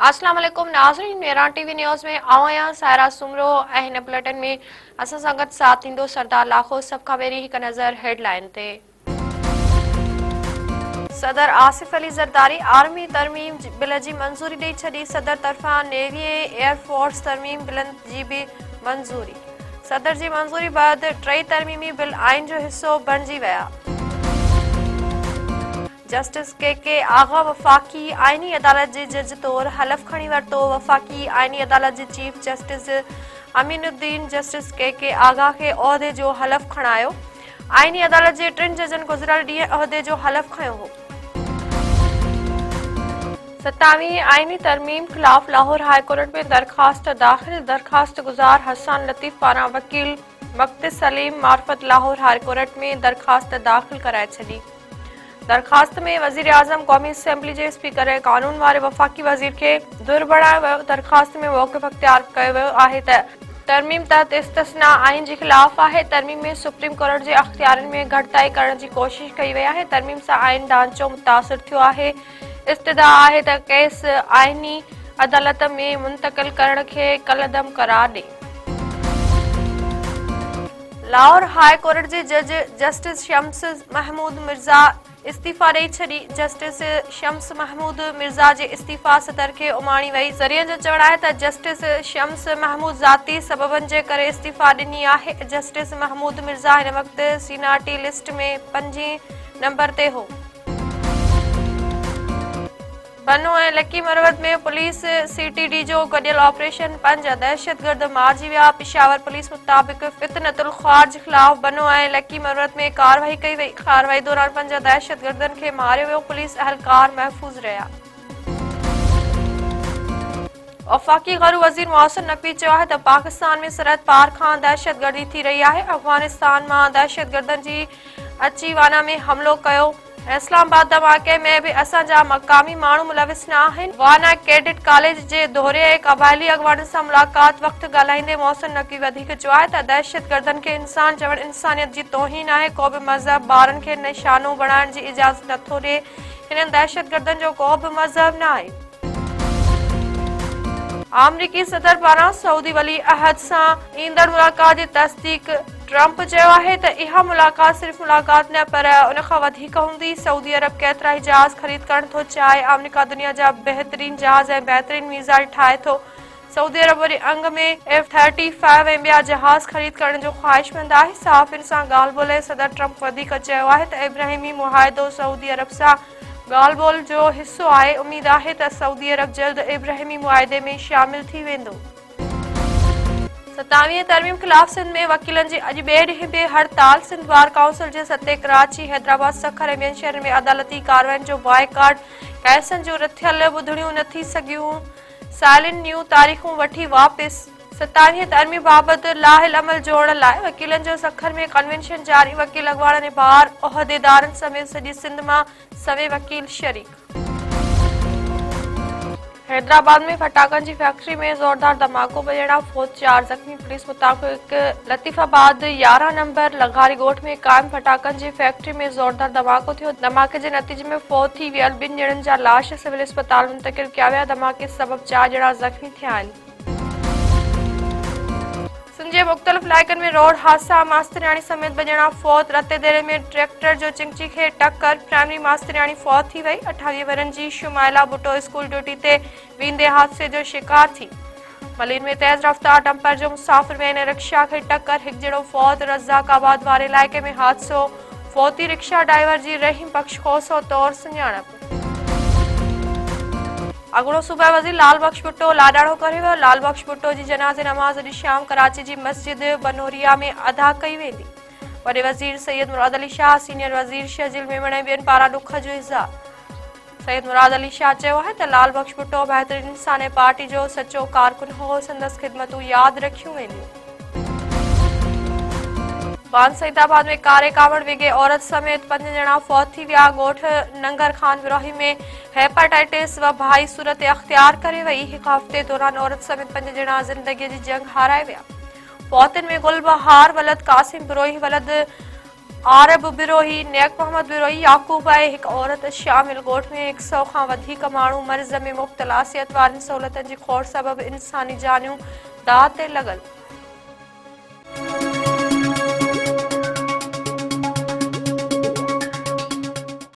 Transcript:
अस्सलाम वालेकुम नाज़रीन, मेरा टीवी न्यूज़ में आया सायरा सुमरो हिन बुलेटिन में असां सां गॾु साथ थींदो सरदार लाखो। सभ खां पहिरीं हिकु नज़र हेडलाइन ते। सदर आसिफ अली ज़रदारी आर्मी तरमीम बिल जी मंज़ूरी ॾेई छॾी। सदर तरफ़ां नेवी एयरफोर्स तरमीम बिलनि जी बि मंज़ूरी। सदर जी मंज़ूरी बैदि 3 तरमीमी बिल आइन जो हिसो बणिजी विया। जस्टिस के आगा वफ़ाक़ी आइनी अदालत जे जज तौर हलफ़ खणी वरितो। वफ़ाक़ी आइनी अदालत जे चीफ जस्टिस अमीनुद्दीन जस्टिस के आगा खे उहिदे जो हलफ़ खणायो। आइनी अदालत जे 3 जजनि गुज़िरियल ॾींहुं उहिदे जो हलफ़ खयो हो। 27वीं आइनी तरमीम ख़िलाफ़ लाहौर हाई कोर्ट में दरख़्वास्त दाख़िल। दरख़्वास्त गुज़ार हसन लतीफ़ पारां वकील मक़्तिस सलीम मार्फत लाहौर हाई कोर्ट में दरख़्वास्त दाख़िल कराए छॾी। दरख़्वास्त में वज़ीर आज़म क़ौमी असम्बली जे स्पीकर ऐं क़ानून वारे वफ़ाक़ी वज़ीर खे दुर बणायो वियो। दरख़्वास्त में मौक़िफ़ अख़्तियार कयो वियो आहे त तरमीम तहत इस्तिस्ना आइन जे ख़िलाफ़ आहे। तरमीम में सुप्रीम कोर्ट जे अख़्तियारनि में घटिताई करण जी कोशिश कई वई आहे। तरमीम सां आइन ढांचो मुतासिर थियो आहे। इस्तदा आहे त केस आइनी अदालत में मुंतक़िल करण खे कलदम करार ॾे। लाहौर हाई कोर्ट जे जज जस्टिस शम्स महमूद मिर्ज़ा इस्तीफ़ा ॾेई छॾी। जस्टिस शम्स महमूद मिर्ज़ा जे इस्तीफ़ा सदर खे उमाणी वई। ज़रियनि जो चवणु आहे त जस्टिस शम्स महमूद ज़ाती सबबनि जे करे इस्तीफ़ा ॾिनी आहे। जस्टिस महमूद मिर्ज़ा हिन वक़्तु सीनाटी लिस्ट में 5 नंबर ते हो। बनो ऐं लकी मरवत में पुलिस CTD जो गॾियल ऑपरेशन 5 दहशतगर्द मारिजी विया। पिशावर पुलिस मुताबिक़ फितनतुल ख़ारिज ख़िलाफ़ बनो ऐं लकी मरवत में कार्रवाई कई वई। कार्रवाई दौरान 5 दहशतगर्दनि खे मारियो वियो। पुलिस अहलकार महफ़ूज़ रहिया। वफ़ाक़ी गैर वज़ीर मोहसिन नक़वी चयो आहे त पाकिस्तान में सरहद पार खां दहशतगर्दी थी रही आहे। अफ़गानिस्तान मां दहशतगर्दनि जी अची वाना में हमिलो कयो। इस्लामाबाद धमाके में भी असांजा मक़ामी माण्हू मुलविस न आहिनि। वाना कैडेट कॉलेज जे दोहरे ऐं क़बाइली अॻवाननि सां मुलाक़ात वक़्तु ॻाल्हाईंदे मोहसिन नक़वी वधीक चयो आहे त दहशतगर्दनि खे इंसान चवणु इंसानियत जी तौहीन आहे। को बि मज़हब ॿारनि खे निशानो बणाइण जी इजाज़त नथो ॾिए। हिननि दहशतगर्दनि जो को बि मज़हब न आहे। अमरीकी सदर पारां सऊदी वली अहद सां ईंदड़ मुलाक़ात जी तस्दीक। ट्रंप चयो आहे त इहा मुलाक़ात सिर्फ़ मुलाक़ात न पर उन खां वधीक हूंदी। सऊदी अरब केतिरा ई जहाज़ ख़रीद करणु थो चाहे। अमरीका दुनिया जा बहितरीन जहाज़ ऐं बहितरीन मीज़ाइल ठाहे थो। सऊदी अरब वरी अंग में F-35 ऐं ॿिया जहाज़ ख़रीद करण जो ख़्वाहिशमंद आहे। सहाफ़ियुनि सां ॻाल्हि ॿोले सदर ट्रंप वधीक चयो आहे त इब्राहिमी मुआहिदो सऊदी अरब सां ॻाल्हि ॿोल जो हिसो आहे। उमीद आहे त सऊदी अरब जल्द इब्राहिमी मुआहिदे में शामिल थी वेंदो। 27वीं तरमीम ख़िलाफ़ सिंध में वकीलनि जी अॼु ॿिए ॾींहुं बि हड़ताल। सिंध बार काउंसिल जे सते कराची हैदराबाद सखर ऐं ॿियनि शहरनि में अदालती कार्रवाइनि जो बाइकाट। कैसनि जूं रिथियल ॿुधणियूं न थी सघियूं। साइलिन न्यू तारीख़ूं वठी वापसि। 27वीं तरमीम बाबति लाहिल अमल जोड़ण लाइ वकीलनि जो सखर में कन्वेंशन जारी। वकील अॻवान ऐं बार उहिदेदारनि समेत सॼी सिंध मां सवे वकील शरीक। हैदराबाद में फटाकनि जी फैक्ट्री में ज़ोरदार धमाको, ॿ फौत 4 ज़ख़्मी। पुलिस मुताबिक़ लतीफ़ाबाद 11 नंबर लघारी ॻोठ में क़ाइम फटाकनि जी फैक्ट्री में ज़ोरदार धमाको थियो। धमाके जे नतीजे में फौत थी वियल 2 ॼणनि जा लाश सिविल अस्पताल मुंतक़िल कया विया। धमाके सबबि 4 ॼणा ज़ख़्मी थिया आहिनि। सिंध जे मुख़्तलिफ़ इलाइक़नि में रोड हादसा। मास्तरियाणी समेत 2 ॼणा फौत। रते देरे में ट्रैक्टर जो चिंची खे टक्कर। प्राइमरी मास्तरियाणी फौत थी वई। 28 वरनि जी शुमाइला भुट्टो स्कूल ड्यूटी ते वेंदे हादसे जो शिकार थी। मलीन में तेज़ रफ़्तार डंपर जो मुसाफ़िर वैन रिक्शा खे टक्कर। 1 ॼणो फौत। रज़ाकाबाद वारे इलाइक़े में हादसो। फौती रिक्शा ड्राइवर जी रहीम बख़्श खोसो तौर सुञाणप। अॻूणो सूबाई वज़ीर लाल बख़्श भुट्टो लाॾाणो करे वियो। लाल बख़्श भुट्टो जी जनाज़े नमाज़ अॼु शाम कराची जी मस्जिद बनोरिया में अदा कई वेंदी। वॾे वज़ीर सैयद मुराद अली शाह, सीनियर वज़ीर शहजिल मेमण ऐं ॿियनि पारां ॾुख जो इज़हार। सैयद मुराद अली शाह चयो आहे त लाल बख़्श भुट्टो बहितरीन इंसान ऐं पार्टी जो सचो कारकुन हो। संदसि ख़िदमतूं यादि रखियूं वेंदियूं। बान सईदाबाद में कारे कावड़ विगे औरत समेत 5 ॼणा फौत थी विया। ॻोठ नंगर खान विरोही में हेपेटाइटिस वबाई सूरत अख़्तियार करे वई। 1 हफ़्ते दौरान औरत समेत 5 ॼणा ज़िंदगीअ जी जंग हाराए विया। फौतनि में गुलबहार वलद कासिम बिरोही वलद आरब बिरोही नेक मोहम्मद बिरोही याकूब आहे हिकु औरत शामिल ॻोठ में 100 खां वधीक माण्हू मर्ज़ में मुब्तला। सिहत वारनि सहूलियतनि जी खोड़ सबबि इंसानी जानियूं दाह ते लॻल।